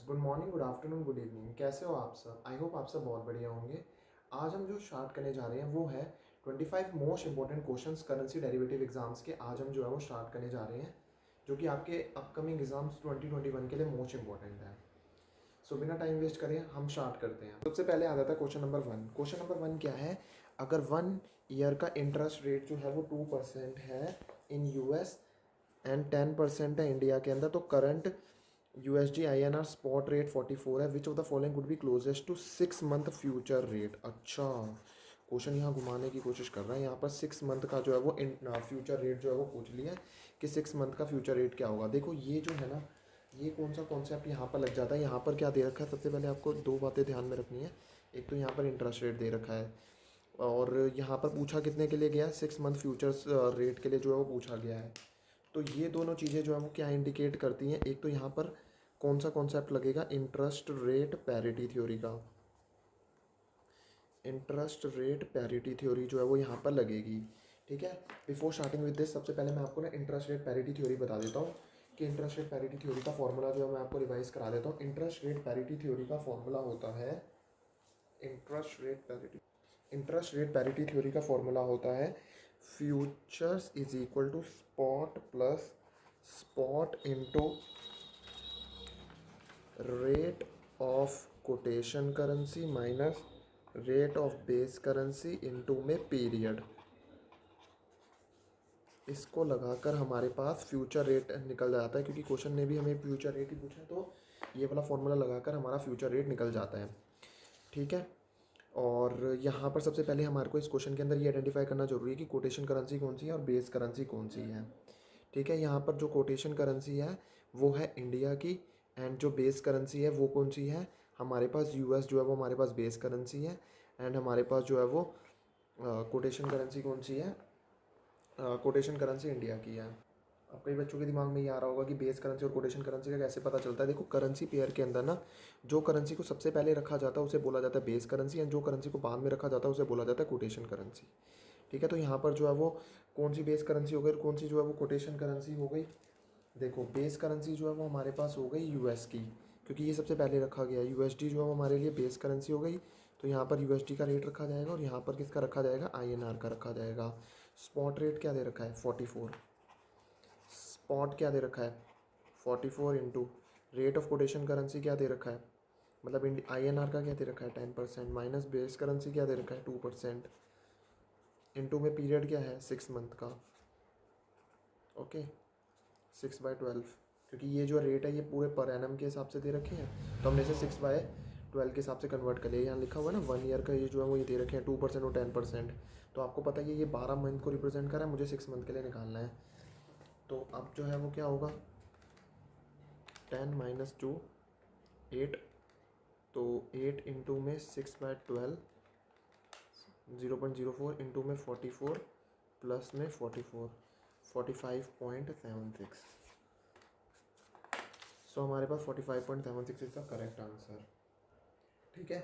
Good morning, good afternoon, good evening. कैसे हो आप सब? आई होप आप सब बहुत बढ़िया होंगे। आज हम जो स्टार्ट करने जा रहे हैं वो है 25 most important questions currency derivative exams के। आज हम जो है वो स्टार्ट करने जा रहे हैं, जो कि आपके अपकमिंग एग्जाम्स 2021 के लिए मोस्ट इंपॉर्टेंट है। सो बिना टाइम वेस्ट करें हम स्टार्ट करते हैं। सबसे पहले आ जाता है क्वेश्चन नंबर 1। क्वेश्चन नंबर 1 क्या है? अगर 1 ईयर का इंटरेस्ट रेट जो है वो 2% है इन यूएस एंड 10% है इंडिया के अंदर, तो current USD INR spot rate 44 है। Which of the following would be closest to 6 month future rate? अच्छा, क्वेश्चन यहाँ घुमाने की कोशिश कर रहा है। यहाँ पर 6 मंथ का जो है वो फ्यूचर रेट जो है वो पूछ लिया है कि 6 मंथ का फ्यूचर रेट क्या होगा। देखो ये जो है ना, ये कौन सा कॉन्सेप्ट यहाँ पर लग जाता है। यहाँ पर क्या दे रखा है? सबसे पहले आपको दो बातें ध्यान में रखनी है। एक तो यहाँ पर इंटरेस्ट रेट दे रखा है, और यहाँ पर पूछा कितने के लिए गया है? 6 मंथ फ्यूचर्स रेट के लिए जो है वो पूछा गया है। तो ये दोनों चीज़ें जो है वो क्या इंडिकेट करती हैं? एक तो यहाँ पर कौन सा कॉन्सेप्ट लगेगा? इंटरेस्ट रेट पैरिटी थ्योरी का। इंटरेस्ट रेट पैरिटी थ्योरी जो है वो यहाँ पर लगेगी। ठीक है, बिफोर स्टार्टिंग विद दिस सबसे पहले मैं आपको ना इंटरेस्ट रेट पैरिटी थ्योरी बता देता हूँ कि इंटरेस्ट रेट पैरिटी थ्योरी का फॉर्मूला जो है मैं आपको रिवाइज करा देता हूँ। इंटरेस्ट रेट पैरिटी थ्योरी का फॉर्मूला होता है इंटरेस्ट रेट पैरिटी थ्योरी का फॉर्मूला होता है futures is equal to spot plus spot into rate of quotation currency minus rate of base currency into में पीरियड। इसको लगाकर हमारे पास फ्यूचर रेट निकल जाता है, क्योंकि क्वेश्चन ने भी हमें फ्यूचर रेट ही पूछा, तो ये वाला फॉर्मूला लगाकर हमारा फ्यूचर रेट निकल जाता है। ठीक है, और यहाँ पर सबसे पहले हमारे को इस क्वेश्चन के अंदर ये आइडेंटिफाई करना जरूरी है कि कोटेशन करेंसी कौन सी है और बेस करेंसी कौन सी है। ठीक है, यहाँ पर जो कोटेशन करेंसी है वो है इंडिया की, एंड जो बेस करेंसी है वो कौन सी है? हमारे पास यूएस जो है वो हमारे पास बेस करेंसी है, एंड हमारे पास जो है वो कोटेशन करेंसी कौन सी है? कोटेशन करेंसी इंडिया की है। अब कई बच्चों के दिमाग में ये आ रहा होगा कि बेस करेंसी और कोटेशन करेंसी का कैसे पता चलता है। देखो, करेंसी पेयर के अंदर ना जो करेंसी को सबसे पहले रखा जाता है उसे बोला जाता है बेस करेंसी, एंड जो करेंसी को बाद में रखा जाता है उसे बोला जाता है कोटेशन करेंसी। ठीक है, तो यहाँ पर जो है वो कौन सी बेस करेंसी हो गई और कौन सी जो है वो कोटेशन करेंसी हो गई? देखो, बेस करेंसी जो है वो हमारे पास हो गई यूएस की, क्योंकि ये सबसे पहले रखा गया। यूएसडी जो है वो हमारे लिए बेस करेंसी हो गई, तो यहाँ पर यूएसडी का रेट रखा जाएगा और यहाँ पर किसका रखा जाएगा? आईएनआर का रखा जाएगा। स्पॉट रेट क्या दे रखा है? 44। स्पॉट क्या दे रखा है? 44 into rate of quotation currency क्या दे रखा है? मतलब आईएनआर का क्या दे रखा है? 10% माइनस बेस करेंसी क्या दे रखा है? 2%। इंटू में पीरियड क्या है? 6 मंथ का। ओके, 6/12, क्योंकि ये जो रेट है ये पूरे पर एनम के हिसाब से दे रखे हैं, तो हमने इसे 6/12 के हिसाब से कन्वर्ट कर लिया। यहाँ लिखा हुआ है ना 1 ईयर का, ये जो है वो ये दे रखे हैं 2% और 10%। तो आपको पता है ये 12 मंथ को रिप्रेजेंट कर रहा है, मुझे 6 मंथ के लिए निकालना है। तो अब जो है वो क्या होगा? 10 माइनस 2 8, तो 8 इंटू में 6/12 0.04 इंटू में 44 प्लस में 44 45.76। सो हमारे पास 45.76 इज द करेक्ट आंसर। ठीक है,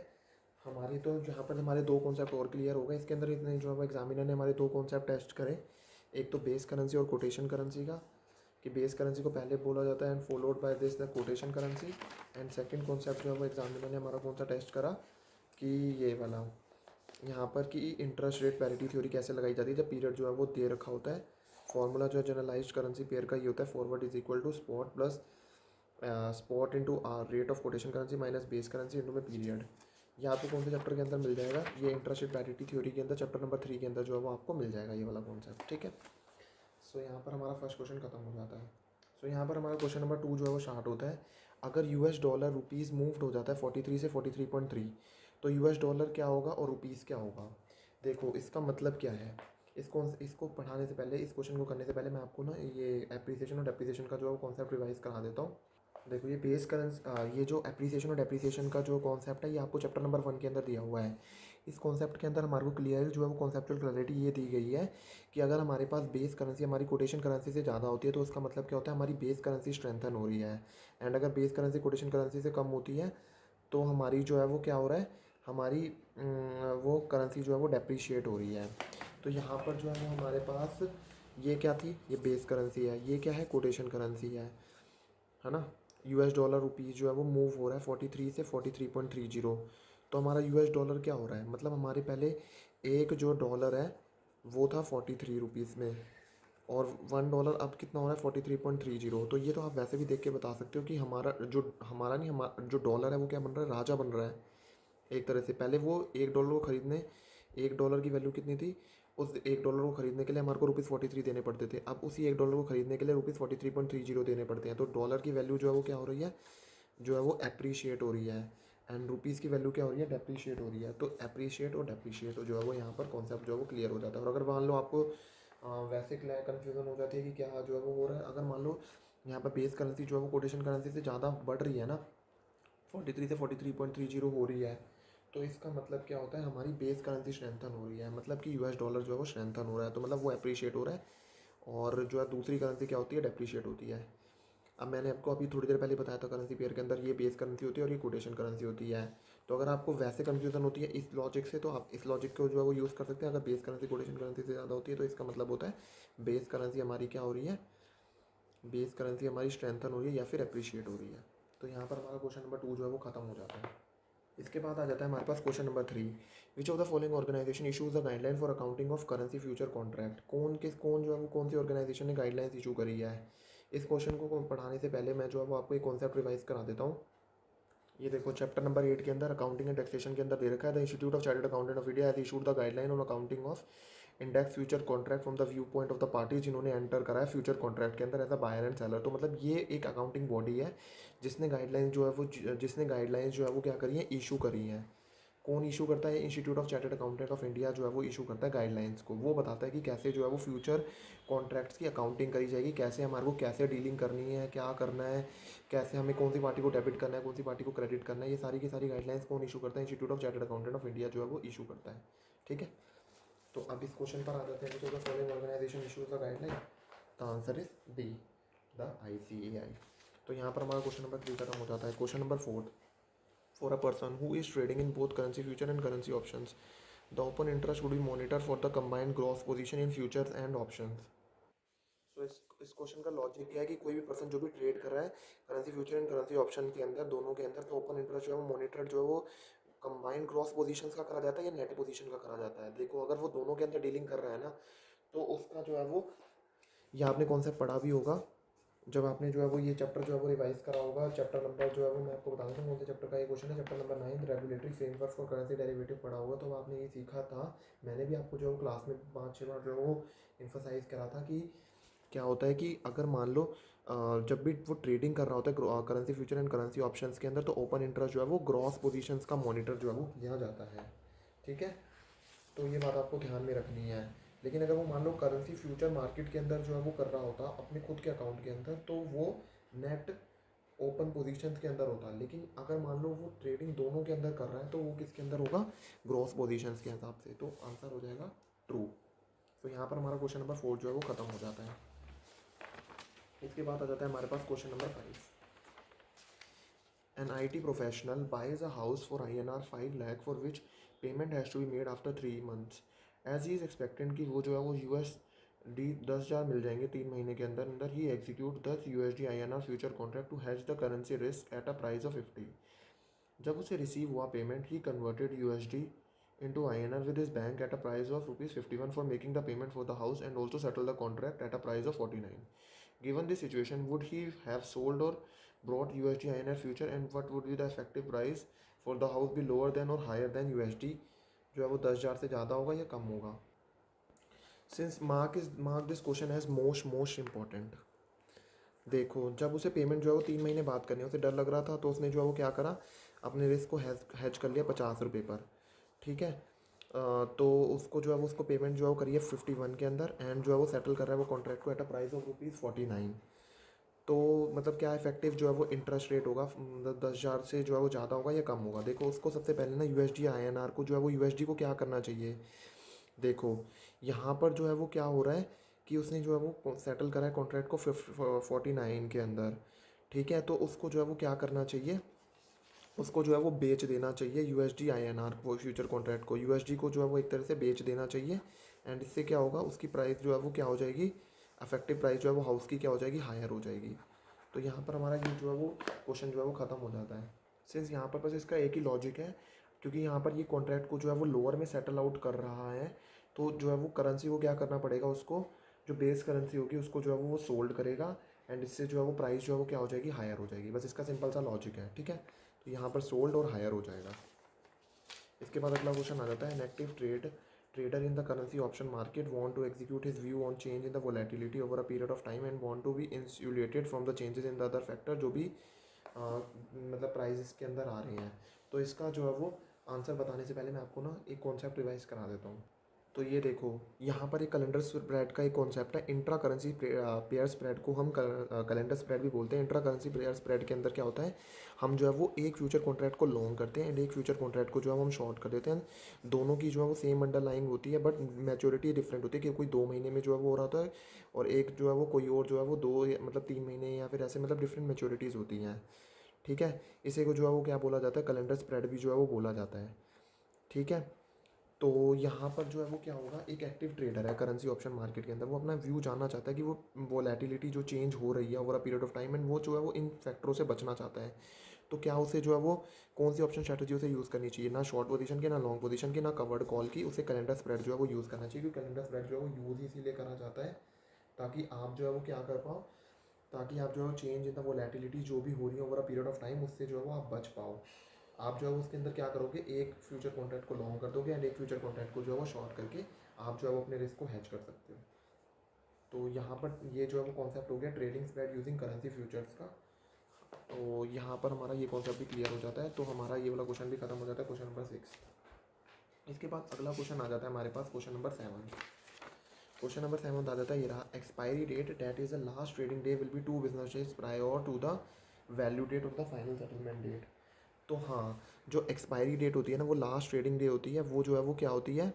हमारी तो यहाँ पर हमारे दो कॉन्सेप्ट और क्लियर हो गए। इसके अंदर इतने जो है एग्जामिनर ने हमारे दो कॉन्सेप्ट टेस्ट करे, एक तो बेस करेंसी और कोटेशन करेंसी का, कि बेस करेंसी को पहले बोला जाता है and followed by this the quotation currency. And second concept जो है वो एग्जामिनर ने हमारा कौन सा टेस्ट करा कि ये वाला यहाँ पर कि इंटरेस्ट रेट पैरिटी थ्योरी कैसे लगाई जाती है जब पीरियड जो है वो दे रखा होता है। फॉर्मूला जो है जनरलाइज्ड करेंसी पेयर का ये होता है, forward is equal to spot plus spot into rate of quotation currency minus base currency into में पीरियड। ये आपको कौन से चैप्टर के अंदर मिल जाएगा? ये इंटरेस्ट रेट पैरिटी थ्योरी के अंदर चैप्टर नंबर 3 के अंदर जो है वो आपको मिल जाएगा ये वाला कॉन्सेप्ट। ठीक है, सो यहाँ पर हमारा फर्स्ट क्वेश्चन खत्म हो जाता है। सो यहाँ पर हमारा क्वेश्चन नंबर 2 जो है वो स्टार्ट होता है। अगर यूएस डॉलर रुपीज़ मूव्ड हो जाता है 43 से 43.3, तो यूएस डॉलर क्या होगा और रुपीज़ क्या होगा? देखो, इसका मतलब क्या है? इसको पढ़ाने से पहले, इस क्वेश्चन को करने से पहले मैं आपको ना ये एप्रिसिएशन और डेप्रिसिएशन का जो है कॉन्सेप्ट रिवाइज करा देता हूँ। देखो, ये बेस करेंसी, ये जो एप्रिसिएशन और डेप्रिसिएशन का जो कॉन्सेप्ट है ये आपको चैप्टर नंबर 1 के अंदर दिया हुआ है। इस कॉन्सेप्ट के अंदर हमारे को क्लियर जो है वो कॉन्सेप्चुअल क्लैरिटी ये दी गई है कि अगर हमारे पास बेस करेंसी हमारी कोटेशन करेंसी से ज़्यादा होती है तो उसका मतलब क्या होता है? हमारी बेस करेंसी स्ट्रेंथन हो रही है, एंड अगर बेस करेंसी कोटेशन करेंसी से कम होती है तो हमारी जो है वो क्या हो रहा है? हमारी वो करेंसी जो है वो डेप्रीशिएट हो रही है। तो यहाँ पर जो है वो हमारे पास ये क्या थी? ये बेस करेंसी है। ये क्या है? कोटेशन करेंसी है ना। यूएस डॉलर रुपीज़ जो है वो मूव हो रहा है 43 से 43.30। तो हमारा यूएस डॉलर क्या हो रहा है, मतलब हमारे पहले एक जो डॉलर है वो था 43 रुपीज़ में, और $1 अब कितना हो रहा है 43.30। तो ये तो आप वैसे भी देख के बता सकते हो कि हमारा जो हमारा नहीं हमारा जो डॉलर है वो क्या बन रहा है, राजा बन रहा है एक तरह से। पहले वो $1 को ख़रीदने, $1 की वैल्यू कितनी थी, उस $1 को ख़रीदने के लिए हमारे को ₹43 देने पड़ते थे। अब उसी $1 को ख़रीदने के लिए ₹43.30 देने पड़ते हैं। तो डॉलर की वैल्यू जो है वो क्या हो रही है, जो है वो एप्रीशिएट हो रही है, एंड रुपीज़ की वैल्यू क्या हो रही है, डेप्रीशिएट हो रही है। तो एप्रीशिएट और डेप्रीशिएट जो है वो यहाँ पर कॉन्सेप्ट जो है वो क्लियर हो जाता है। और अगर मान लो आपको वैसे कन्फ्यूज़न हो जाती है कि क्या जो है वो हो रहा है, अगर मान लो यहाँ पर बेस करेंसी जो है वो कोटेशन करेंसी से ज़्यादा बढ़ रही है ना, 43 से 43.30 हो रही है, तो इसका मतलब क्या होता है, हमारी बेस करेंसी स्ट्रेंथन हो रही है, मतलब कि यूएस डॉलर जो है वो स्ट्रेंथन हो रहा है, तो मतलब वो अप्रिशिएट हो रहा है। और जो है दूसरी करेंसी क्या होती है, डेप्रिशिएट होती है। अब मैंने आपको अभी थोड़ी देर पहले बताया था करेंसी पेयर के अंदर ये बेस करेंसी होती है और ये कोटेशन करेंसी होती है। तो अगर आपको वैसे कन्फ्यूजन होती है इस लॉजिक से, तो आप इस लॉजिक को जो है वो यूज़ कर सकते हैं। अगर बेस करेंसी कोटेशन करेंसी से ज़्यादा होती है तो इसका मतलब होता है बेस करेंसी हमारी क्या हो रही है, बेस करेंसी हमारी स्ट्रेंथन हो रही है या फिर अप्रिशिएट हो रही है। तो यहाँ पर हमारा क्वेश्चन नंबर 2 जो है वो खत्म हो जाता है। इसके बाद आ जाता है हमारे पास question number 3, which of the following organisation issues the guideline for accounting of currency future contract. कौन जो है वो कौन सी ऑर्गेनाइजेशन ने गाइडलाइंस इशू करी है। इस क्वेश्चन को पढ़ाने से पहले मैं जो है वो आपको एक कॉन्सेप्ट रिवाइज करा देता हूँ। ये देखो चैप्टर नंबर 8 के अंदर अकाउंटिंग एंड टैक्सेशन के अंदर दे रखा है, the institute of chartered accountant of India has issued the guideline on accounting of index future contract from the view point of the party जिन्होंने एंटर करा है फ्यूचर कॉन्ट्रैक्ट के अंदर as a buyer and seller. तो मतलब ये एक accounting body है जिसने गाइडलाइन जो है वो जिसने गाइडलाइंस जो है वो क्या करी है, इशू करी हैं। कौन इशू करता है, institute of chartered accountant of India जो है वो इशू करता है गाइडलाइंस को। वो बताता है कि कैसे जो है वो फ्यूचर कॉन्ट्रैक्ट्स की अकाउंटिंग करी जाएगी, कैसे हमारे को कैसे डीलिंग करनी है, क्या करना है, कैसे हमें कौन सी पार्टी को डेबिट करना है, कौन सी पार्टी को क्रेडिट करना है, ये सारी की सारी गाइडलाइंस कौन इशू करता है, institute of chartered accountant of India जो है वो इशू करता है। ठीक है, तो अब इस क्वेश्चन पर आ जाते हैं, जो following organisation issues the guideline. The answer is D, the ICAI। तो यहाँ पर हमारा क्वेश्चन नंबर 3 खत्म हो जाता है। Question number 4, for a person who is trading in both currency future and currency options, the open interest would be monitored for the combined gross position in futures and options. तो इस question का logic क्या है कि कोई भी person जो भी ट्रेड कर रहा है currency future and currency option के अंदर, दोनों के अंदर, तो ओपन इंटरेस्ट जो है वो मॉनिटर जो है वो कंबाइंड ग्रॉस पोजीशंस का करा जाता है या नेट पोजीशन का करा जाता है। देखो अगर वो दोनों के अंदर डीलिंग कर रहा है ना, तो उसका जो है वो, ये आपने कॉन्सेप्ट पढ़ा भी होगा जब आपने जो है वो ये चैप्टर जो है वो रिवाइज करा होगा। चैप्टर नंबर जो है वो मैं आपको बता दूँ कौन से चैप्टर का ये क्वेश्चन है, chapter number 9 regulatory framework for currency derivative पढ़ा होगा। तो आपने ये सीखा था, मैंने भी आपको जो है क्लास में 5-6 बार जो है वो इम्फोसाइज करा था कि क्या होता है कि अगर मान लो जब भी वो ट्रेडिंग कर रहा होता है currency future and currency options के अंदर, तो ओपन इंटरेस्ट जो है वो ग्रॉस पोजीशंस का मॉनिटर जो है वो किया जाता है। ठीक है, तो ये बात आपको ध्यान में रखनी है। लेकिन अगर वो मान लो करेंसी फ्यूचर मार्केट के अंदर जो है वो कर रहा होता अपने खुद के अकाउंट के अंदर, तो वो नेट ओपन पोजीशंस के अंदर होता। लेकिन अगर मान लो वो ट्रेडिंग दोनों के अंदर कर रहा है, तो वो किसके अंदर होगा, ग्रॉस पोजीशंस के हिसाब से। तो आंसर हो जाएगा ट्रू। तो यहाँ पर हमारा क्वेश्चन नंबर 4 जो है वो खत्म हो जाता है। इसके बाद आ जाता है हमारे पास question number 5। An IT professional buys a house for INR 5 lakh for which payment has to be made after 3 months. As he is expectant कि वो जो है वो USD 10,000 मिल जाएंगे 3 महीने के अंदर अंदर, ही execute 10 USD INR future contract to hedge the currency risk at a price of 50. जब उसे रिसीव हुआ payment, he converted USD into INR with his bank at a price of ₹51 for making the payment for the house and also settle the contract at a price of 49. Given this situation, would he have sold or brought USD INR future, and what would be the effective price for the house be lower than or higher than USD जो है वो 10,000 से ज़्यादा होगा या कम होगा। Since mark this question as most important. देखो जब उसे पेमेंट जो है वो 3 महीने बाद करनी है, उसे डर लग रहा था, तो उसने जो है वो क्या करा, अपने रिस्क को हैज कर लिया 50 रुपये पर। ठीक है, तो उसको जो है वो उसको पेमेंट जो है वो करिए 51 के अंदर, एंड जो है वो सेटल कर रहा है वो कॉन्ट्रैक्ट को एट अ प्राइस ऑफ ₹49। तो मतलब क्या इफेक्टिव जो है वो इंटरेस्ट रेट होगा, मतलब 10,000 से जो है वो ज़्यादा होगा या कम होगा। देखो उसको सबसे पहले ना USD INR को जो है वो USD को क्या करना चाहिए। देखो यहाँ पर जो है वो क्या हो रहा है कि उसने जो है वो सेटल करा है कॉन्ट्रैक्ट को 49 के अंदर। ठीक है, तो उसको जो है वो क्या करना चाहिए, उसको जो है वो बेच देना चाहिए USD INR को, फ्यूचर कॉन्ट्रैक्ट को USD को जो है वो एक तरह से बेच देना चाहिए। एंड इससे क्या होगा, उसकी प्राइस जो है वो क्या हो जाएगी, अफेक्टिव प्राइस जो है वो हाउस की क्या हो जाएगी, हायर हो जाएगी। तो यहाँ पर हमारा ये जो है वो क्वेश्चन जो है वो ख़त्म हो जाता है। सिंस यहाँ पर बस इसका एक ही लॉजिक है, क्योंकि यहाँ पर ये कॉन्ट्रैक्ट को जो है वो लोअर में सेटल आउट कर रहा है, तो जो है वो करेंसी को क्या करना पड़ेगा, उसको जो बेस करेंसी होगी उसको जो है वो सोल्ड करेगा, एंड इससे जो है वो प्राइस जो है वो क्या हो जाएगी, हायर हो जाएगी। बस इसका सिंपल सा लॉजिक है, ठीक है। तो यहाँ पर सोल्ड और हायर हो जाएगा। इसके बाद अगला क्वेश्चन आ जाता है, an active trader in the currency option market want to execute his view on change in the volatility over a period of time and want to be insulated from the changes in the other factor, जो भी मतलब prices के अंदर आ रहे हैं। तो इसका जो है वो आंसर बताने से पहले मैं आपको ना एक कॉन्सेप्ट रिवाइज करा देता हूँ। तो ये देखो, यहाँ पर एक कैलेंडर स्प्रेड का एक कॉन्सेप्ट है, इंट्रा करेंसी पेयर स्प्रेड को हम कैलेंडर स्प्रेड भी बोलते हैं। इंट्रा करेंसी पेयर स्प्रेड के अंदर क्या होता है, हम जो है वो एक फ्यूचर कॉन्ट्रैक्ट को लॉन्ग करते हैं एंड एक फ्यूचर कॉन्ट्रैक्ट को जो है वो हम शॉर्ट कर देते हैं। दोनों की जो है वो सेम अंडरलाइंग होती है, बट मैच्योरिटी डिफरेंट होती है, कि कोई 2 महीने में जो है वो हो रहा था, और एक जो है वो कोई और जो है वो 2 मतलब 3 महीने या फिर ऐसे मतलब डिफरेंट मैच्योरिटीज़ होती हैं, ठीक है। इसे को जो है वो क्या बोला जाता है, कैलेंडर स्प्रेड भी जो है वो बोला जाता है, ठीक है। तो यहाँ पर जो है वो क्या होगा, एक एक्टिव ट्रेडर है करेंसी ऑप्शन मार्केट के अंदर, वो अपना व्यू जानना चाहता है कि वो वोलेटिलिटी जो चेंज हो रही है over a period of time, and वो जो है वो इन फैक्टरों से बचना चाहता है। तो क्या उसे जो है वो कौन सी ऑप्शन स्ट्रैटेजी उसे यूज़ करनी चाहिए, ना शॉर्ट पोजीशन की, ना लॉन्ग पोजीशन की, ना कवर्ड कॉल की, उसे कैलेंडर स्प्रेड जो है वो यूज़ करना चाहिए। क्योंकि कैलेंडर स्प्रेड जो है वो यूज़ इसीलिए करना चाहता है ताकि आप जो है वो क्या कर पाओ, ताकि आप जो है चेंज इन द वोलेटिलिटी जो भी हो रही है over a period of time, उससे जो है वो आप बच पाओ। आप जो है उसके अंदर क्या करोगे, एक फ्यूचर कॉन्ट्रैक्ट को लॉन्ग कर दोगे एंड एक फ्यूचर कॉन्ट्रैक्ट को जो है वो शॉर्ट करके आप जो है वो अपने रिस्क को हेज कर सकते हो। तो यहाँ पर ये जो है वो कॉन्सेप्ट हो गया trading spread using currency futures का। तो यहाँ पर हमारा ये कॉन्सेप्ट भी क्लियर हो जाता है, तो हमारा ये वाला क्वेश्चन भी खत्म हो जाता है, क्वेश्चन नंबर 6। इसके बाद अगला क्वेश्चन आ जाता है हमारे पास, क्वेश्चन नंबर 7। क्वेश्चन नंबर 7 आ जाता है, ये रहा, expiry date that is the last trading day will be 2 business days prior to the value date of the final settlement date. तो हाँ, जो एक्सपायरी डेट होती है ना, वो लास्ट ट्रेडिंग डे होती है, वो जो है वो क्या होती है,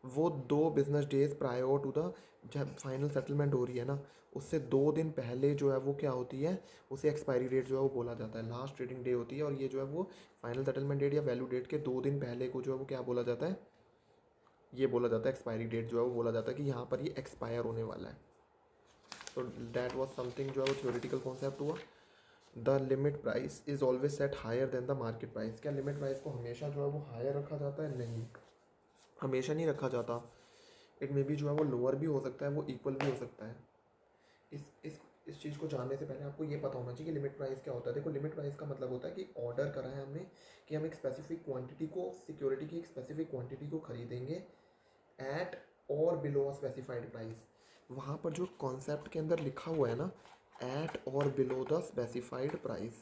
वो 2 business days prior to the, जब फाइनल सेटलमेंट हो रही है ना, उससे 2 दिन पहले जो है वो क्या होती है, उसे एक्सपायरी डेट जो है वो बोला जाता है। लास्ट ट्रेडिंग डे होती है, और ये जो है वो फाइनल सेटलमेंट डेट या वैल्यू डेट के 2 दिन पहले को जो है वो क्या बोला जाता है, ये बोला जाता है एक्सपायरी डेट जो है वो बोला जाता है कि यहाँ पर ये एक्सपायर होने वाला है। तो डैट वॉज समथिंग जो है वो थ्योरेटिकल कॉन्सेप्ट हुआ। The limit price is always set higher than the market price. क्या लिमिट प्राइस को हमेशा जो है वो हायर रखा जाता है? नहीं, हमेशा नहीं रखा जाता। इट मे बी जो है वो लोअर भी हो सकता है, वो इक्वल भी हो सकता है। इस चीज़ को जानने से पहले आपको ये पता होना चाहिए कि लिमिट प्राइस क्या होता है। देखो, लिमिट प्राइस का मतलब होता है कि ऑर्डर करा है हमने कि हम एक स्पेसिफिक क्वांटिटी को, सिक्योरिटी की एक स्पेसिफिक क्वांटिटी को खरीदेंगे एट और बिलो अ स्पेसिफाइड प्राइस। वहाँ पर जो कॉन्सेप्ट के अंदर लिखा हुआ है ना, एट और below the specified price,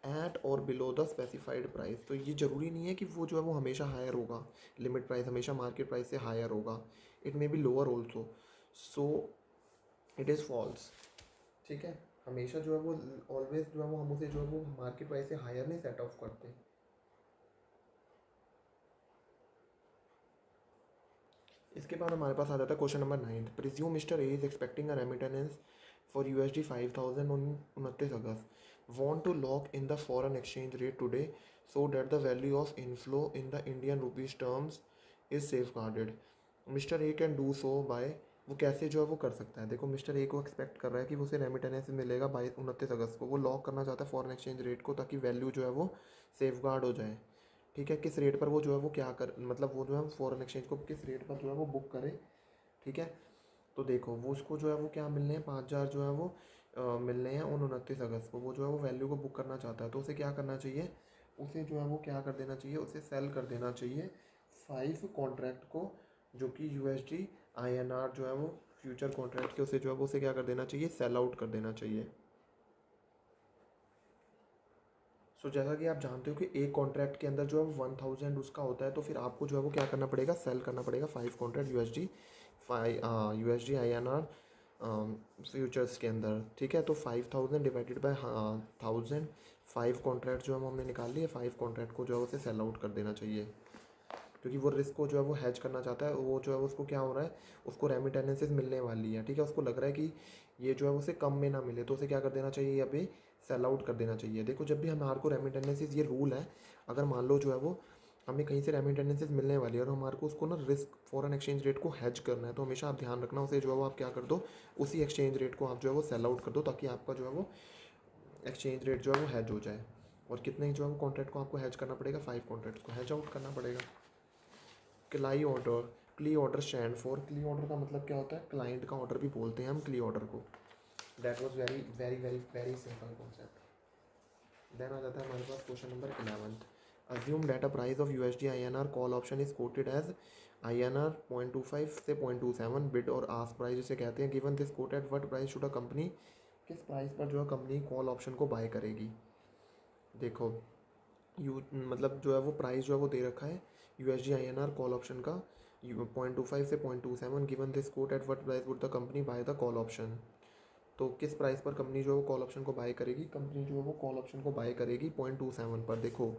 at और बिलो द स्पेसिफाइड प्राइस, तो ये ज़रूरी नहीं है कि वो जो है वो हमेशा हायर होगा, लिमिट प्राइस हमेशा मार्केट प्राइस से हायर होगा। It may be lower also, so it is false, ठीक है। हमेशा जो है वो ऑलवेज जो है वो हम उसे जो है वो मार्केट प्राइस से हायर नहीं सेट ऑफ करते। इसके बाद हमारे पास आ जाता है question number 9। Presume mister A is expecting a remittance for USD 5000 on 29 August, want to lock in the foreign exchange rate today so that the value of inflow in the Indian rupees terms is safeguarded. Mister A can do so by, वो कैसे जो है वो कर सकता है। देखो, mister A को एक्सपेक्ट कर रहा है कि उसे रेमिटेंस मिलेगा 29 अगस्त को, वो लॉक करना चाहता है फॉरेन एक्सचेंज रेट को, ताकि वैल्यू जो है वो सेफ गार्ड हो जाए, ठीक है। किस रेट पर वो जो है वो क्या कर, मतलब वो जो है फॉरेन एक्सचेंज को किस रेट पर जो है वो बुक करे, ठीक है। तो देखो, वो उसको जो है वो क्या मिलने हैं, 5000 जो है वो मिलने हैं उन 29 अगस्त को। वो जो है वो वैल्यू को बुक करना चाहता है, तो उसे क्या करना चाहिए, उसे जो है वो क्या कर देना चाहिए, उसे सेल कर देना चाहिए 5 कॉन्ट्रैक्ट को, जो कि USD INR जो है वो फ्यूचर कॉन्ट्रैक्ट के, उसे जो है वो उसे क्या कर देना चाहिए, सेल आउट कर देना चाहिए। सो जैसा कि आप जानते हो कि एक कॉन्ट्रैक्ट के अंदर जो है 1000 उसका होता है, तो फिर आपको जो है वो क्या करना पड़ेगा, सेल करना पड़ेगा 5 कॉन्ट्रैक्ट USD INR फ्यूचर्स के अंदर, ठीक है। तो 5000 डिवाइडेड बाय 1000, 5 कॉन्ट्रैक्ट जो है हमने निकाल लिए, 5 कॉन्ट्रैक्ट को जो है उसे सेल आउट कर देना चाहिए, क्योंकि वो रिस्क को जो है वो हैज करना चाहता है। वो जो है उसको क्या हो रहा है, उसको रेमिटेंसेस मिलने वाली है, ठीक है। उसको लग रहा है कि ये जो है उसे कम में ना मिले, तो उसे क्या कर देना चाहिए, अभी सेल आउट कर देना चाहिए। देखो, जब भी हमारे को रेमिटेंसेस, ये रूल है, अगर मान लो जो है वो हमें कहीं से रेमिटेंसेस मिलने वाली है और हमारे को उसको ना रिस्क फॉरेन एक्सचेंज रेट को हैज करना है, तो हमेशा आप ध्यान रखना उसे जो है वो आप क्या कर दो, उसी एक्सचेंज रेट को आप जो है वो सेल आउट कर दो, ताकि आपका जो है वो एक्सचेंज रेट जो है वो हैज हो जाए। और कितने जो है वो कॉन्ट्रैक्ट को आपको हैज करना पड़ेगा, 5 कॉन्ट्रैक्ट्स को हैज आउट करना पड़ेगा। क्लाई ऑर्डर, क्ली ऑर्डर स्टैंड फॉर, क्ली ऑर्डर का मतलब क्या होता है, क्लाइंट का ऑर्डर भी बोलते हैं हम क्ली ऑर्डर को। That was very very very very simple concept. Then आ जाता है हमारे पास question number 11। Assume that a price of USD INR call option is quoted as INR 0.25 से 0.27 बिड और आस्क प्राइस जिसे कहते हैं। Given this quote at what price should a company, किस प्राइस पर जो है कंपनी कॉल ऑप्शन को बाय करेगी। देखो मतलब जो है वो प्राइस जो है वो दे रखा है USD INR कॉल ऑप्शन का 0.25 से 0.27। Given this quote at what price would the company buy the call option. तो किस प्राइस पर कंपनी जो है वो कॉल ऑप्शन को बाय करेगी, कंपनी जो है वो कॉल ऑप्शन को बाय करेगी 0.27 पर। देखो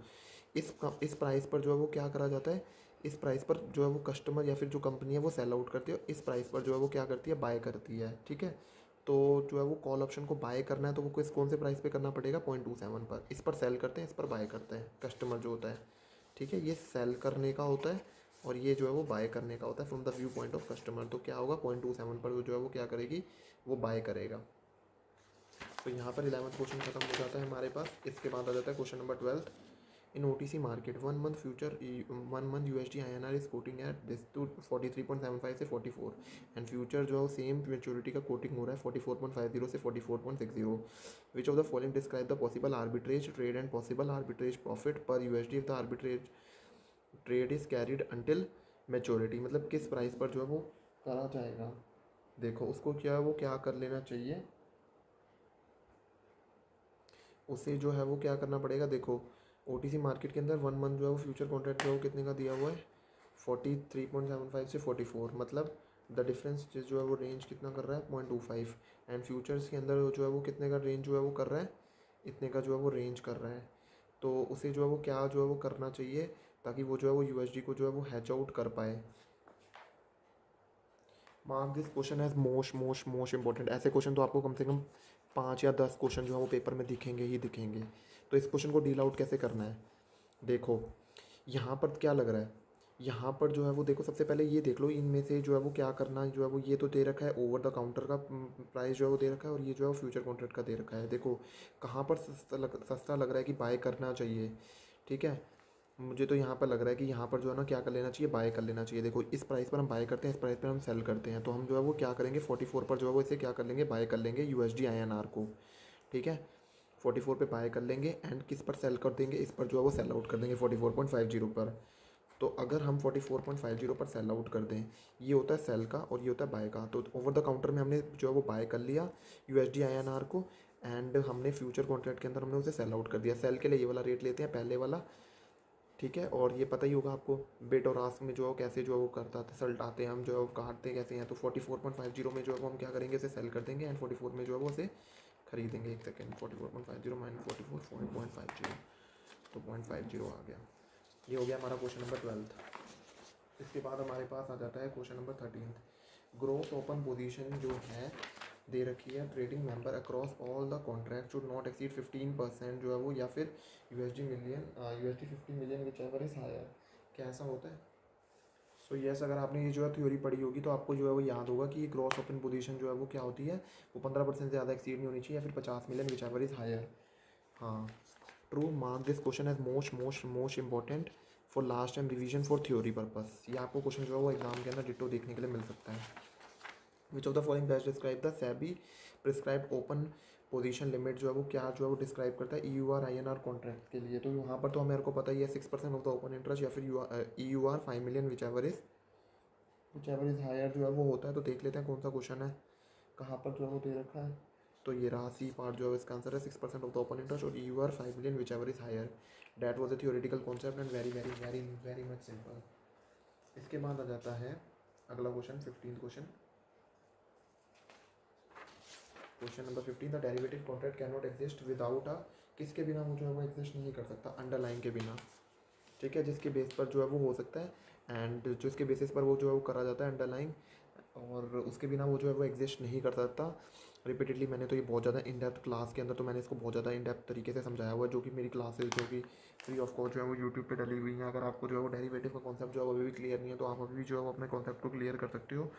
इस प्राइस पर जो है वो क्या करा जाता है, इस प्राइस पर जो है वो कस्टमर या फिर जो कंपनी है वो सेल आउट करती है, इस प्राइस पर जो है वो क्या करती है, बाय करती है। ठीक है, तो जो है वो कॉल ऑप्शन को बाय करना है तो वो किस कौन से प्राइस पे करना पड़ेगा, 0.27 पर। इस पर सेल करते हैं, इस पर बाय करते हैं कस्टमर जो होता है। ठीक है, ये सेल करने का होता है और ये जो है वो बाय करने का होता है from the view point of customer. तो क्या होगा, 0.27 पर जो है वो क्या करेगी, वो बाय करेगा। तो यहाँ पर 11th क्वेश्चन खत्म हो जाता है हमारे पास। इसके बाद आ जाता है question number 12। In OTC market 1 month USD INR is quoting at this to 43.75 से 44 एंड फ्यूचर जो सेम मेच्योरिटी का कोटिंग हो रहा है 44.50 से 44.60। Which of the following describe the possible arbitrage trade and possible arbitrage profit per USD if the arbitrage trade is carried until maturity. मतलब किस price पर जो है वो करा जाएगा। देखो उसको क्या है वो क्या कर लेना चाहिए, उसे जो है वो क्या करना पड़ेगा। देखो OTC मार्केट के अंदर 1 मंथ जो है वो फ्यूचर कॉन्ट्रैक्ट जो है वो कितने का दिया हुआ है, 43.75 से 44। मतलब द डिफरेंस जो है वो रेंज कितना कर रहा है, 0.25। एंड फ्यूचर्स के अंदर जो है वो कितने का रेंज जो है वो कर रहा है, इतने का जो है वो रेंज कर रहा है। तो उसे जो है वो क्या जो है वो करना चाहिए, ताकि वो जो है वो USD को जो है वो हैच आउट कर पाए। Mark this question as most important. ऐसे क्वेश्चन तो आपको कम से कम 5 या 10 क्वेश्चन जो है वो पेपर में दिखेंगे ही दिखेंगे। तो इस क्वेश्चन को डील आउट कैसे करना है, देखो यहाँ पर क्या लग रहा है, यहाँ पर जो है वो देखो सबसे पहले ये देख लो इनमें से जो है वो क्या करना है। जो है वो ये तो दे रखा है ओवर द काउंटर का प्राइस जो है वो दे रखा है और ये जो है वो फ्यूचर कॉन्ट्रैक्ट का दे रखा है। देखो कहाँ पर सस्ता लग रहा है कि बाय करना चाहिए। ठीक है, मुझे तो यहाँ पर लग रहा है कि यहाँ पर जो है ना क्या कर लेना चाहिए, बाय कर लेना चाहिए। देखो इस प्राइस पर हम बाय करते हैं, इस प्राइस पर हम सेल करते हैं, तो हम जो है वो क्या करेंगे 44 पर जो है वो इसे क्या कर लेंगे, बाय कर लेंगे USD INR को। ठीक है, 44 पे बाय कर लेंगे एंड किस पर सेल कर देंगे, इस पर जो है वो सेल आउट कर देंगे 44.50 पर। तो अगर हम 44.50 पर सेल आउट कर दें, ये होता है सेल का और ये होता है बाय का। तो ओवर द काउंटर में हमने जो है वो बाय कर लिया USD INR को एंड हमने फ्यूचर कॉन्ट्रैक्ट के अंदर हमने उसे सेल आउट कर दिया। सेल के लिए ये वाला रेट लेते हैं, पहले वाला। ठीक है, और ये पता ही होगा आपको बिड और आस्क में जो है कैसे जो है वो करता है, रिजल्ट आते हैं हम जो है वो काटते हैं कैसे हैं। तो 44.50 में जो है वो हम क्या करेंगे, उसे सेल कर देंगे एंड 44 में जो है वो उसे खरीदेंगे। एक सेकेंड, 44.50 माइनस 44.50, तो 0.50 आ गया। ये हो गया हमारा क्वेश्चन नंबर 12। इसके बाद हमारे पास आ जाता है question number 13। Growth open position जो है दे रखी है, trading member across all the contract should not exceed 15% जो है वो, या फिर USD 50 million whichever is higher. कैसा होता है, सो यस अगर आपने ये जो है थ्योरी पढ़ी होगी तो आपको जो है वो याद होगा कि ग्रॉस ओपन पोजीशन जो है वो क्या होती है, वो 15% से ज़्यादा एक्सीड नहीं होनी चाहिए, या फिर 50 million whichever is higher. हाँ true, mark this question as most important for last time revision for theory purpose. ये आपको क्वेश्चन जो है वो एग्जाम के अंदर डिटो देखने के लिए मिल सकता है। Which of the following best describe the SEBI prescribe open position limit जो है वो क्या जो है वो डिस्क्राइब करता है EUR INR कॉन्ट्रैक्ट के लिए। तो यहाँ पर तो मेरे को पता ही है 6% ऑफ द ओपन इंटरेस्ट, या फिर EUR 5 million whichever is higher जो है वो होता है। तो देख लेते हैं कौन सा क्वेश्चन है, कहाँ पर जो है वो दे रखा है। तो ये रहा सी पार्ट जो है इसका आंसर है 6% ऑफ द ओपन इंटरेस्ट और EUR 5 million whichever is higher. That was a theoretical concept and very very very very much simple. इसके बाद आ जाता है अगला question, 15th question. Question number 15, the derivative contract can not exist without a, किसके बिना वो जो है वो एग्जिस्ट नहीं कर सकता, अंडरलाइन के बिना। ठीक है, जिसके बेस पर जो है वो हो सकता है एंड जिसके बेसिस पर वो जो है वो करा जाता है अंडरलाइन, और उसके बिना वो जो है वो एग्जिस्ट नहीं कर सकता। रिपीटेडली मैंने तो ये बहुत ज़्यादा इन डेप्थ क्लास के अंदर तो मैंने इसको बहुत ज़्यादा इन डेप्थ तरीके से समझाया हुआ है, जो कि मेरी क्लासेस जो कि फ्री ऑफ कॉस्ट जो है वो यूट्यूब पे डली हुई हैं। अगर आपको जो है वो डेरिवेटिव का कॉन्सेप्ट जो है वो अभी भी क्लियर नहीं है तो आप अभी भी जो है वो अपने कॉन्सेप्ट को क्लियर कर सकते हो।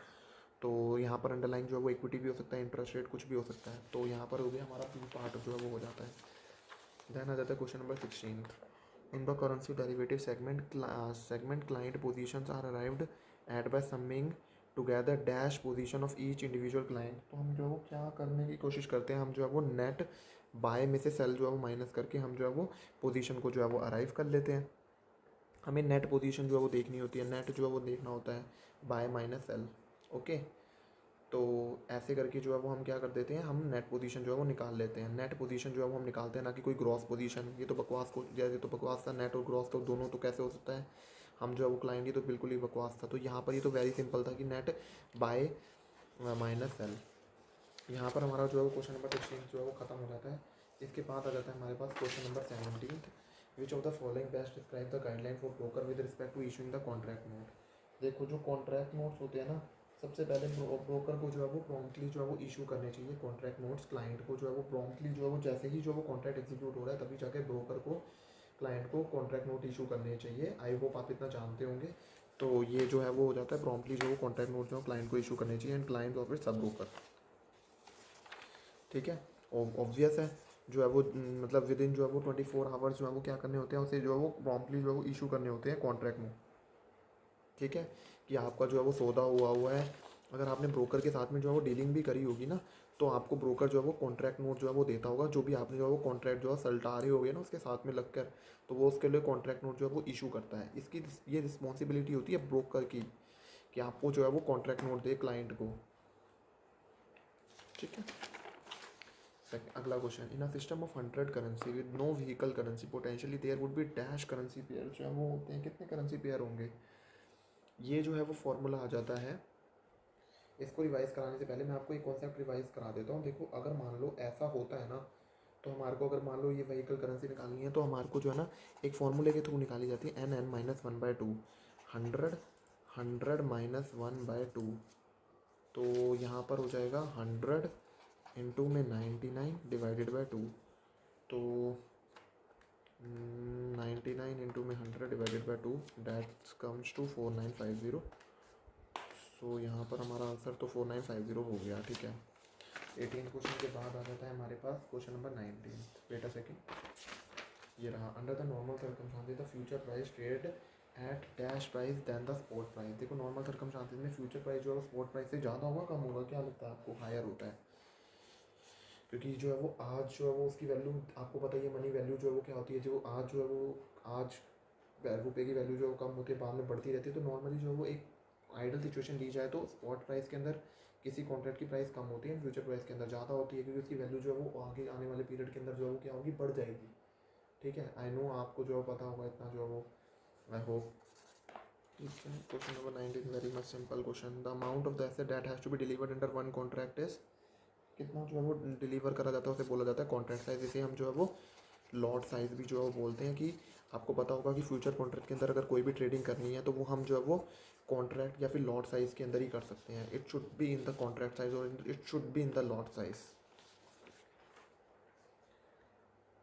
तो यहाँ पर अंडरलाइन जो है वो इक्विटी भी हो सकता है, इंटरेस्ट रेट कुछ भी हो सकता है। तो यहाँ पर हो गया हमारा पी पार्ट जो है वो हो जाता है। देन आ जाता है question number 16। In the currency derivative segment client positions are arrived at by summing together dash position of each individual client. तो हम जो है वो क्या करने की कोशिश करते हैं, हम जो है वो नेट बाय में से सेल जो है वो माइनस करके हम जो है वो पोजीशन को जो है वो अराइव कर लेते हैं। हमें नेट पोजीशन जो है वो देखनी होती है, नेट जो है वो देखना होता है बाय माइनस सेल। ओके, तो ऐसे करके जो है वो हम क्या कर देते हैं, हम नेट पोजीशन जो है वो निकाल लेते हैं। नेट पोजीशन जो है वो हम निकालते हैं, ना कि कोई ग्रॉस पोजीशन। ये तो बकवास को ये तो बकवास था, नेट और ग्रॉस तो दोनों तो कैसे हो सकता है, हम जो है वो क्लाइंट, ये तो बिल्कुल ही बकवास था। तो यहाँ पर ये तो वेरी सिंपल था कि नेट बाय माइनस सेल। यहाँ पर हमारा जो है वो क्वेश्चन नंबर 16 जो है वो खत्म हो जाता है। इसके बाद आ जाता है हमारे पास question number 17। Which of the following best describe the guideline for broker with respect to issuing the contract note. देखो जो कॉन्ट्रैक्ट नोट्स होते हैं ना, सबसे पहले ब्रोकर को जो है वो प्रॉम्प्टली जो है वो इशू करने चाहिए कॉन्ट्रैक्ट नोट्स। क्लाइंट को जो है वो प्रॉम्प्टली जो है वो जैसे ही जो वो कॉन्ट्रैक्ट एग्जीक्यूट हो रहा है तभी जाके ब्रोकर को क्लाइंट को कॉन्ट्रैक्ट नोट इशू करने चाहिए। आई होप आप इतना जानते होंगे। तो ये जो है वो हो जाता है प्रॉम्प्टली जो वो कॉन्ट्रैक्ट नोट जो है क्लाइंट को इशू करने चाहिए and client of it sub broker. ठीक है, ऑब्वियस है। जो है वो मतलब विद इन जो है वो 24 आवर्स जो है वो क्या करने होते हैं, उसे जो है वो प्रॉम्प्टली जो है वो इशू करने होते हैं कॉन्ट्रैक्ट में। ठीक है, कि आपका जो है वो सौदा हुआ है। अगर आपने ब्रोकर के साथ में जो है वो डीलिंग भी करी होगी ना, तो आपको ब्रोकर जो है वो कॉन्ट्रैक्ट नोट जो है वो देता होगा। जो भी आपने जो है वो कॉन्ट्रैक्ट जो है सल्टा रहे होगे ना उसके साथ में लग कर, तो वो उसके लिए कॉन्ट्रैक्ट नोट जो है वो इशू करता है। इसकी ये रिस्पॉन्सिबिलिटी होती है ब्रोकर की कि आपको जो है वो कॉन्ट्रैक्ट नोट दे क्लाइंट को। ठीक है, अगला question. In a system of 100 currency with no vehicle currency potentially there would be dash currency pair. जो है वो होते हैं कितने करेंसी पेयर होंगे, ये जो है वो फॉर्मूला आ जाता है। इसको रिवाइज कराने से पहले मैं आपको एक कॉन्सेप्ट रिवाइज करा देता हूँ। देखो अगर मान लो ऐसा होता है ना, तो हमारे को अगर मान लो ये व्हीकल करेंसी निकालनी है तो हमारे को जो है ना एक फॉर्मूले के थ्रू निकाली जाती है, एन माइनस 1/2। 100 तो यहाँ पर हो जाएगा 100 इंटू में 99 डिवाइडेड बाई 2। तो 99 इंटू में 100 divided by 2 that comes to 4950। So यहाँ पर हमारा आंसर तो 4950 हो गया। ठीक है, 18 क्वेश्चन के बाद आ जाता है हमारे पास question number 19। Wait a second, ये रहा। Under the normal circumstances the future price trade at dash price then the spot price. देखो नॉर्मल सर्कमस्टांसेस में फ्यूचर प्राइस जो है स्पॉट प्राइस से ज़्यादा होगा कम होगा, क्या लगता है आपको? हायर होता है, क्योंकि जो है वो आज जो है वो उसकी वैल्यू आपको पता ही है। मनी वैल्यू जो है वो क्या होती है, जो आज जो है वो आज रुपये की वैल्यू जो कम होती है बाद में बढ़ती रहती है। तो नॉर्मली जो है वो एक आइडल सिचुएशन ली जाए तो स्पॉट प्राइस के अंदर किसी कॉन्ट्रैक्ट की प्राइस कम होती है, फ्यूचर प्राइस के अंदर ज़्यादा होती है, क्योंकि उसकी वैल्यू जो है वो आगे आने वाले पीरियड के अंदर जो है वो क्या होगी, बढ़ जाएगी। ठीक है, आई नो आपको जो है पता होगा इतना जो है वो, I hope. Question number 19 very much simple question. The amount of the asset that has to be delivered under one contract is, कितना जो है वो डिलीवर करा जाता है उसे बोला जाता है कॉन्ट्रैक्ट साइज। इसे हम जो है वो लॉट साइज भी जो है वो बोलते हैं। कि आपको पता होगा कि फ्यूचर कॉन्ट्रैक्ट के अंदर अगर कोई भी ट्रेडिंग करनी है तो वो हम जो है वो कॉन्ट्रैक्ट या फिर लॉट साइज के अंदर ही कर सकते हैं। It should be in the contract size और it should be in the lot size.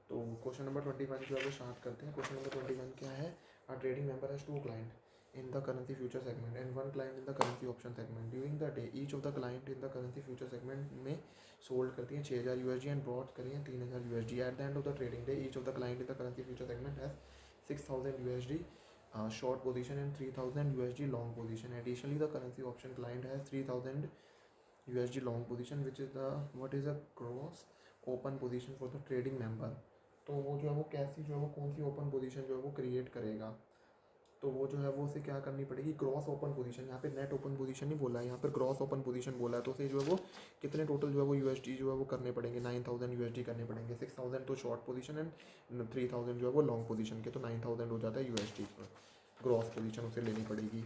तो क्वेश्चन नंबर 21 जो है वो स्टार्ट करते हैं। क्वेश्चन नंबर 21 क्या है? अ trading member has 2 client in the currency future segment and one client in the currency option segment. During the day each of the client in the currency future segment में sold करती हैं 6000 USD and brought करी हैं 3000 USD. Eight the end of the trading day each of the client in the currency future segment has 6000 USD short position and 3000 USD long position. Additionally the currency option client has 3000 USD long position which is the what is a gross open position for the trading member. तो वो जो है वो कैसी जो है वो कौन सी ओपन पोजीशन जो है वो क्रिएट करेगा, तो वो जो है वो उसे क्या करनी पड़ेगी, क्रॉस ओपन पोजीशन। यहाँ पे नेट ओपन पोजीशन नहीं बोला है, यहाँ पर क्रॉस ओपन पोजीशन बोला है। तो उसे जो है वो कितने टोटल जो है वो यूएसडी जो है वो करने पड़ेंगे, 9000 यूएसडी करने पड़ेंगे। 6000 तो शॉर्ट पोजीशन एंड 3000 जो है वो लॉन्ग पोजीशन के, तो 9000 हो जाता है यूएसडी पर। ग्रॉस पोजीशन उसे लेनी पड़ेगी।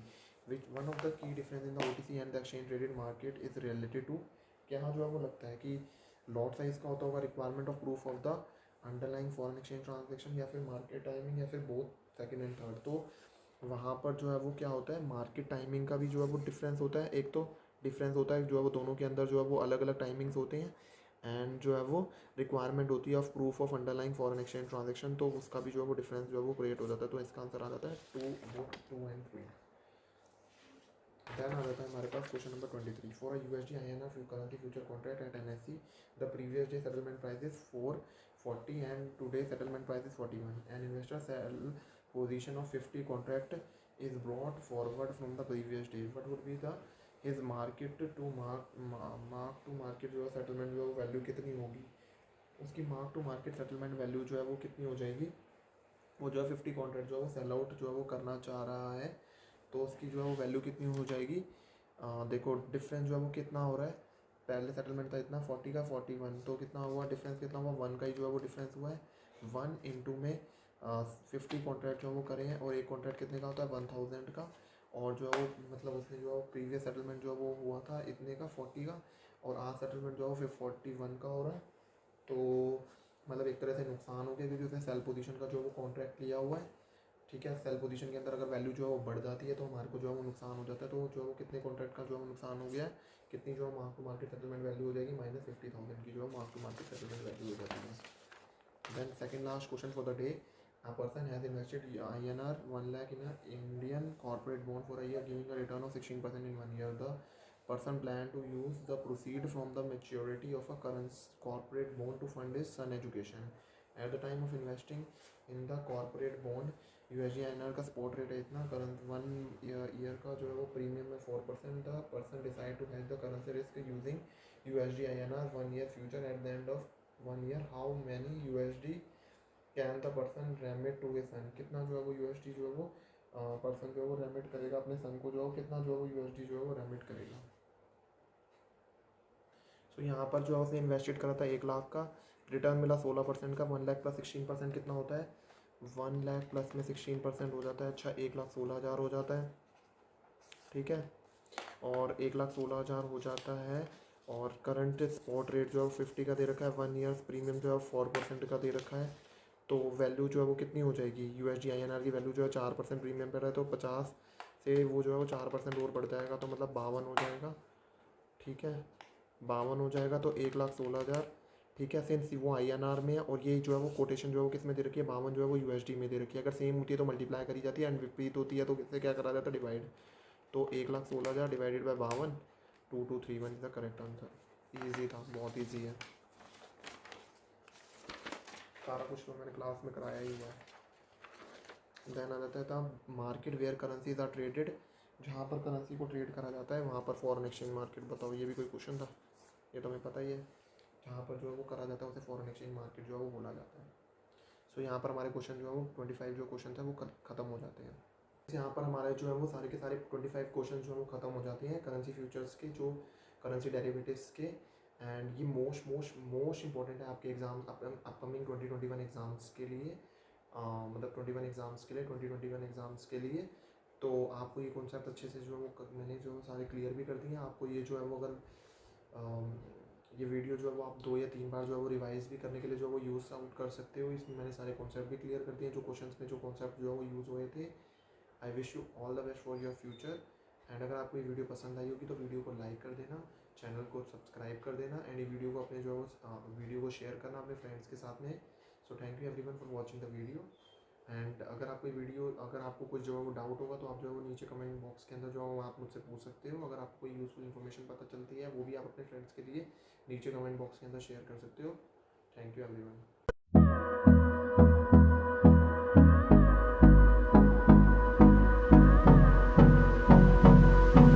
Which one of the key difference in the OTC and the exchange traded market is related to, क्या जो है वो लगता है कि लॉट साइज का होता होगा requirement of proof of the underlying foreign exchange transaction, या फिर मार्केट टाइमिंग, या फिर बोथ सेकंड एंड थर्ड। तो वहाँ पर जो है वो क्या होता है, मार्केट टाइमिंग का भी जो है वो डिफरेंस होता है। एक तो डिफरेंस होता है जो है वो दोनों के अंदर जो है वो अलग अलग टाइमिंग्स होते हैं, एंड जो है वो रिक्वायरमेंट होती है of proof of underlying foreign exchange transaction, तो उसका भी जो है वो डिफरेंस जो है वो क्रिएट हो जाता है। तो इसका आंसर आ जाता है 2 एंड 3। देन आ जाता है हमारे पास question number 23। For USD INR currency future contract at NSE the previous day settlement price is 440 and today settlement price is 41 and investor sell position of 50 contract is brought forward from the previous day, what would be the his market to mark to market जो है settlement जो value कितनी होगी, उसकी mark to market settlement value जो है वो कितनी हो जाएगी। वो जो है 50 कॉन्ट्रैक्ट जो है वो सेल आउट जो है वो करना चाह रहा है, तो उसकी जो है वो वैल्यू कितनी हो जाएगी। देखो डिफरेंस जो है वो कितना हो रहा है, पहले सेटलमेंट था इतना 40 का 41, तो कितना हुआ डिफरेंस, कितना हुआ 1 का ही जो है वो डिफरेंस हुआ है। 1 इंटू में 50 कॉन्ट्रैक्ट जो है वो करें हैं, और एक कॉन्ट्रैक्ट कितने का होता है 1000 का, और जो है वो मतलब उसने जो है प्रीवियस सेटलमेंट जो है वो हुआ था इतने का 40 का, और आज सेटलमेंट जो है वो फिर 41 का हो रहा है। तो मतलब एक तरह से नुकसान हो गया क्योंकि उसने सेल पोजीशन का जो वो कॉन्ट्रैक्ट लिया हुआ है। ठीक है, सेल पोजीशन के अंदर अगर वैल्यू जो है वो बढ़ जाती है तो हमारे को जो है वो नुकसान हो जाता है। तो जो है वो कितने कॉन्ट्रैक्ट का जो है वो नुकसान हो गया है, कितनी जो है mark to market settlement value हो जाएगी, -50,000 की जो है mark to market settlement value हो जाती है। Then second last question for the day, a person has invested INR 1 lakh in a Indian corporate bond for a year giving a return of 16% in 1 year. The person plan to use the proceed from the maturity of a current corporate bond to fund his son education. At the time of investing in the corporate bond USD INR का spot rate है इतना, current 1 year का जो है वो premium है 4%, the person decide to hedge the currency risk using USD INR 1 year future at the end of 1 year, how many USD can the person remit to his son, कितना जो है वो USD जो है वो पर्सन जो है वो रेमिट करेगा अपने सन को, जो है कितना जो है वो USD जो है वो रेमिट करेगा। सो यहाँ पर जो है उसने इन्वेस्टेड करा था 1 लाख का, रिटर्न मिला 16% का, 1 लाख प्लस 16% कितना होता है 1 लाख प्लस में 16% हो जाता है, अच्छा 1,16,000 हो जाता है। ठीक है, और 1,16,000 हो जाता है, और करंट स्पॉट रेट जो है 50 का दे रखा है, 1 ईयर्स प्रीमियम जो है 4% का दे रखा है, तो वैल्यू जो है वो कितनी हो जाएगी, USD INR की वैल्यू जो है 4% प्रीमियम पर है, तो 50 से वो जो है वो 4% और बढ़ जाएगा, तो मतलब 52 हो जाएगा। ठीक है, 52 हो जाएगा, तो 1,16,000। ठीक है, सेम वो INR में है, और ये जो है वो कोटेशन जो है वो किस में दे रखी है, 52 जो है वो USD में दे रखी है। अगर सेम होती है तो मल्टीप्लाई करी जाती है, एंड विपरीत होती है तो किससे क्या करा जाता है डिवाइड। तो 1,16,000 divided by 52, 2231 is the correct answer. Easy था, बहुत ईजी है, सारा कुछ तो मैंने क्लास में कराया ही हुआ है। देन आ जाता था market where currencies are traded, जहाँ पर करेंसी को ट्रेड करा जाता है वहाँ पर फॉरेन एक्सचेंज मार्केट, बताओ ये भी कोई क्वेश्चन था, ये तो हमें पता ही है। जहाँ पर जो है वो करा जाता है उसे फॉरेन एक्सचेंज मार्केट जो है वो बोला जाता है। सो यहाँ पर हमारे क्वेश्चन जो है वो 25 जो क्वेश्चन थे वो खत्म हो जाते हैं। यहाँ पर हमारे जो है वो सारे के सारे 25 क्वेश्चन जो है वो खत्म हो जाते हैं करेंसी फ्यूचर्स के, जो करेंसी डेरिवेटिव्स के, एंड ये मोस्ट इंपॉर्टेंट है आपके एग्जाम अपकमिंग 2021 एग्ज़ाम्स के लिए, मतलब 21 एग्ज़ाम्स के लिए, 2021 एग्ज़ाम्स के लिए। तो आपको ये कॉन्सेप्ट अच्छे से जो है वो मैंने जो सारे क्लियर भी कर दिए हैं। आपको ये जो है वो अगर ये वीडियो जो है वो आप 2 या 3 बार जो है वो रिवाइज भी करने के लिए जो है वो यूज़ आउट कर सकते हो। इसमें मैंने सारे कॉन्सेप्ट भी क्लियर कर दिए, जो क्वेश्चंस में जो कॉन्सेप्ट जो है वो यूज़ हुए थे। I wish you all the best for your future, and अगर आपको ये वीडियो पसंद आई होगी तो वीडियो को लाइक कर देना, चैनल को सब्सक्राइब कर देना, एंड ये वीडियो को अपने जो है वो वीडियो को शेयर करना अपने फ्रेंड्स के साथ में। So thank you everyone for watching the video, and अगर आपको वीडियो अगर आपको कुछ जो है वो डाउट होगा तो आप जो है वो नीचे कमेंट बॉक्स के अंदर जो है वो आप मुझसे पूछ सकते हो। अगर आपको कोई यूज़फुल इन्फॉर्मेशन पता चलती है वो भी आप अपने फ्रेंड्स के लिए नीचे कमेंट बॉक्स के अंदर शेयर कर सकते हो। Thank you everyone.